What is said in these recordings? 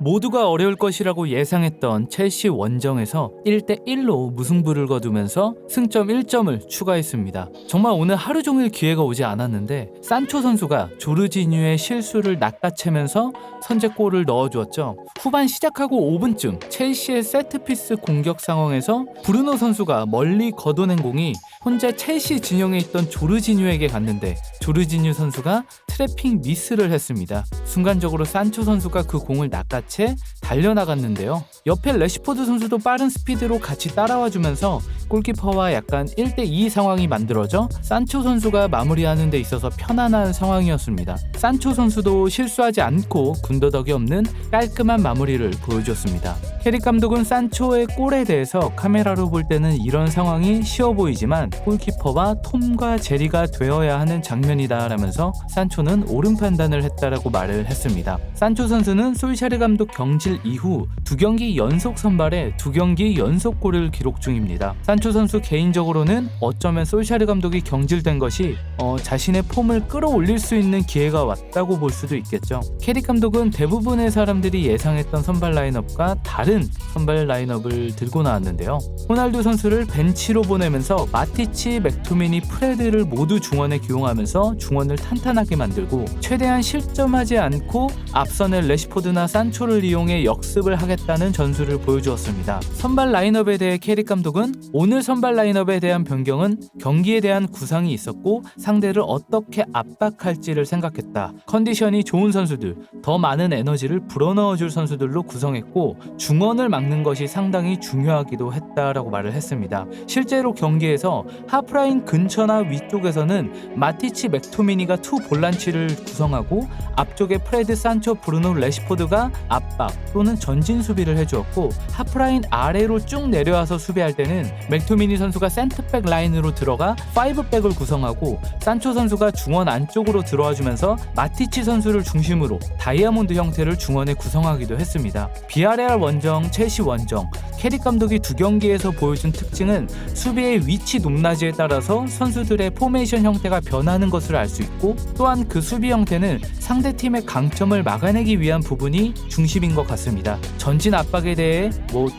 모두가 어려울 것이라고 예상했던 첼시 원정에서 1대1로 무승부를 거두면서 승점 1점을 추가했습니다. 정말 오늘 하루 종일 기회가 오지 않았는데 산초 선수가 조르지뉴의 실수를 낚아채면서 선제골을 넣어주었죠. 후반 시작하고 5분쯤 첼시의 세트피스 공격 상황에서 브루노 선수가 멀리 걷어낸 공이 혼자 첼시 진영에 있던 조르지뉴에게 갔는데 조르지뉴 선수가 트래핑 미스를 했습니다. 순간적으로 산초 선수가 그 공을 낚아채 달려나갔는데요. 옆에 레시포드 선수도 빠른 스피드로 같이 따라와주면서 골키퍼와 약간 1대2 상황이 만들어져 산초 선수가 마무리하는 데 있어서 편안한 상황이었습니다. 산초 선수도 실수하지 않고 군더더기 없는 깔끔한 마무리를 보여줬습니다. 캐릭 감독은 산초의 골에 대해서 카메라로 볼 때는 이런 상황이 쉬워 보이지만 골키퍼와 톰과 제리가 되어야 하는 장면이다 라면서 산초는 옳은 판단을 했다라고 말을 했습니다. 산초 선수는 솔샤르 감독 경질 이후 2경기 연속 선발에 2경기 연속 골을 기록 중입니다. 산초 선수 개인적으로는 어쩌면 솔샤르 감독이 경질된 것이 자신의 폼을 끌어올릴 수 있는 기회가 왔다고 볼 수도 있겠죠. 캐릭 감독은 대부분의 사람들이 예상했던 선발 라인업과 다른 선발 라인업을 들고 나왔는데요. 호날두 선수를 벤치로 보내면서 마티치, 맥토미니, 프레드를 모두 중원에 기용하면서 중원을 탄탄하게 만들고 최대한 실점하지 않고 앞선의 레시포드나 산초를 이용해 역습을 하겠다는 전술을 보여주었습니다. 선발 라인업에 대해 캐릭 감독은 오늘 선발 라인업에 대한 변경은 경기에 대한 구상이 있었고 상대를 어떻게 압박할지를 생각했다. 컨디션이 좋은 선수들, 더 많은 에너지를 불어넣어줄 선수들로 구성했고 중원을 막는 것이 상당히 중요하기도 했다라고 말을 했습니다. 실제로 경기에서 하프라인 근처나 위쪽에서는 마티치, 맥토미니가 투 볼란치를 구성하고 앞쪽에 프레드, 산초, 브루노, 레시포드가 압박 또는 전진 수비를 해주었고 하프라인 아래로 쭉 내려와서 수비할 때는 맥토미니 선수가 센터백 라인으로 들어가 5백을 구성하고 산초 선수가 중원 안쪽으로 들어와주면서 마티치 선수를 중심으로 다이아몬드 형태를 중원에 구성하기도 했습니다. 비아레알 원정, 첼시 원정, 캐릭 감독이 2경기에서 보여준 특징은 수비의 위치 높낮이에 따라서 선수들의 포메이션 형태가 변하는 것을 알 수 있고 또한 그 수비 형태는 상대팀의 강점을 막아내기 위한 부분이 중심인 것 같습니다. 전진 압박에 대해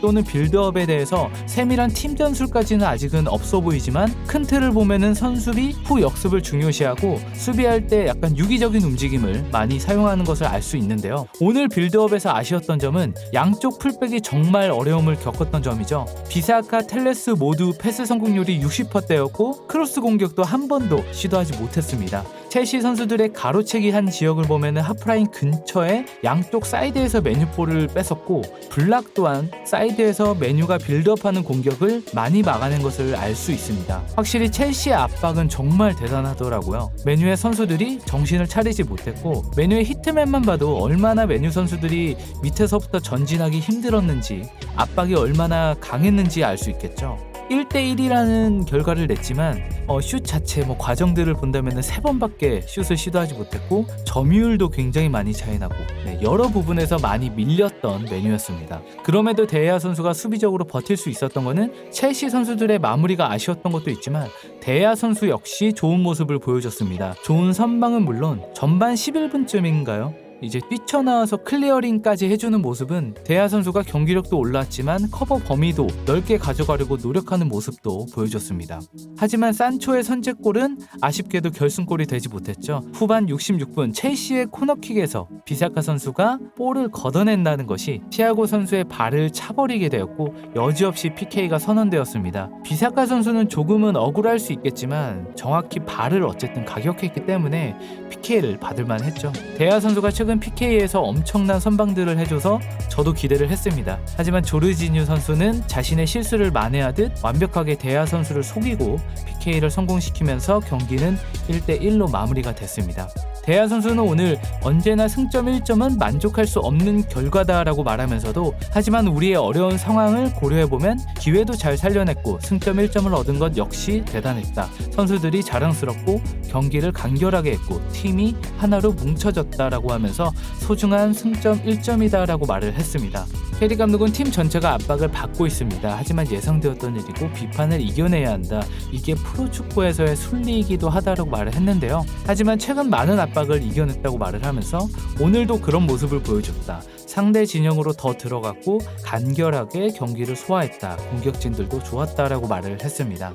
또는 빌드업에 대해서 세밀한 팀 전술까지는 아직은 없어 보이지만 큰 틀을 보면은 선수비, 후 역습을 중요시하고 수비할 때 약간 유기적인 움직임을 많이 사용하는 것을 알 수 있는데요. 오늘 빌드업에서 아쉬웠던 점은 양쪽 풀백이 정말 어려움을 겪었던 점이죠. 비사카, 텔레스 모두 패스 성공률이 60%대였고 크로스 공격도 한 번도 시도하지 못했습니다. 첼시 선수들의 가로채기 한 지역을 보면은 하프라인 근처에 양쪽 사이드에서 메뉴볼을 뺏었고 블락 또한 사이드에서 메뉴가 빌드업하는 공격을 많이 막아낸 것을 알 수 있습니다. 확실히 첼시의 압박은 정말 대단하더라고요. 메뉴의 선수들이 정신을 차리지 못했고 메뉴의 히트맨만 봐도 얼마나 메뉴 선수들이 밑에서부터 전진하기 힘들었는지 압박이 얼마나 강했는지 알 수 있겠죠. 1대1이라는 결과를 냈지만 슛 자체 과정들을 본다면 3번밖에 슛을 시도하지 못했고 점유율도 굉장히 많이 차이나고 여러 부분에서 많이 밀렸던 메뉴였습니다. 그럼에도 데야 선수가 수비적으로 버틸 수 있었던 것은 첼시 선수들의 마무리가 아쉬웠던 것도 있지만 데야 선수 역시 좋은 모습을 보여줬습니다. 좋은 선방은 물론 전반 11분쯤인가요? 이제 뛰쳐나와서 클리어링까지 해주는 모습은 데야 선수가 경기력도 올랐지만 커버 범위도 넓게 가져가려고 노력하는 모습도 보여줬습니다. 하지만 산초의 선제골은 아쉽게도 결승골이 되지 못했죠. 후반 66분 첼시의 코너킥에서 비사카 선수가 볼을 걷어낸다는 것이 티아고 선수의 발을 차버리게 되었고 여지없이 PK가 선언되었습니다. 비사카 선수는 조금은 억울할 수 있겠지만 정확히 발을 어쨌든 가격했기 때문에 PK를 받을만 했죠. 데야 선수가 최근 PK에서 엄청난 선방들을 해줘서 저도 기대를 했습니다. 하지만 조르지뉴 선수는 자신의 실수를 만회하듯 완벽하게 데야 선수를 속이고 PK를 성공시키면서 경기는 1대1로 마무리가 됐습니다. 데야 선수는 오늘 언제나 승점 1점은 만족할 수 없는 결과다라고 말하면서도 하지만 우리의 어려운 상황을 고려해보면 기회도 잘 살려냈고 승점 1점을 얻은 것 역시 대단했다. 선수들이 자랑스럽고 경기를 간결하게 했고 팀이 하나로 뭉쳐졌다라고 하면서 소중한 승점 1점이다라고 말을 했습니다. 캐리 감독은 팀 전체가 압박을 받고 있습니다. 하지만 예상되었던 일이고 비판을 이겨내야 한다. 이게 프로축구에서의 순리이기도 하다라고 말을 했는데요. 하지만 최근 많은 압박을 이겨냈다고 말을 하면서 오늘도 그런 모습을 보여줬다. 상대 진영으로 더 들어갔고 간결하게 경기를 소화했다. 공격진들도 좋았다라고 말을 했습니다.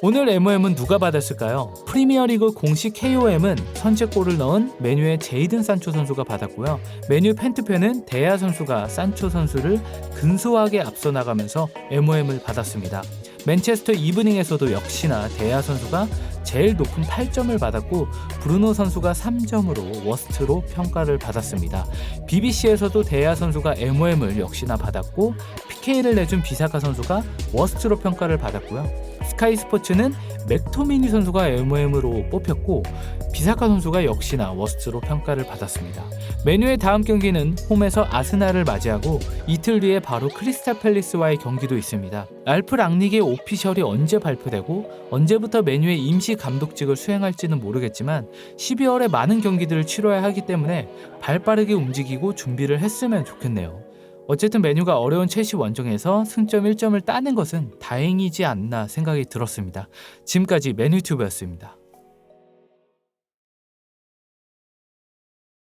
오늘 MOM은 누가 받았을까요? 프리미어리그 공식 KOM은 선제골을 넣은 맨유의 제이든 산초 선수가 받았고요. 맨유 팬투표는 데야 선수가 산초 선수를 근소하게 앞서 나가면서 MOM을 받았습니다. 맨체스터 이브닝에서도 역시나 데야 선수가 제일 높은 8점을 받았고 브루노 선수가 3점으로 워스트로 평가를 받았습니다. BBC에서도 데야 선수가 MOM을 역시나 받았고 PK를 내준 비사카 선수가 워스트로 평가를 받았고요. 스카이 스포츠는 맥토미니 선수가 MOM으로 뽑혔고 비사카 선수가 역시나 워스트로 평가를 받았습니다. 맨유의 다음 경기는 홈에서 아스날을 맞이하고 이틀 뒤에 바로 크리스탈 팰리스와의 경기도 있습니다. 랄프 랑닉의 오피셜이 언제 발표되고 언제부터 맨유의 임시 감독직을 수행할지는 모르겠지만 12월에 많은 경기들을 치러야 하기 때문에 발빠르게 움직이고 준비를 했으면 좋겠네요. 어쨌든 맨유가 어려운 첼시 원정에서 승점 1점을 따는 것은 다행이지 않나 생각이 들었습니다. 지금까지 맨유튜브였습니다.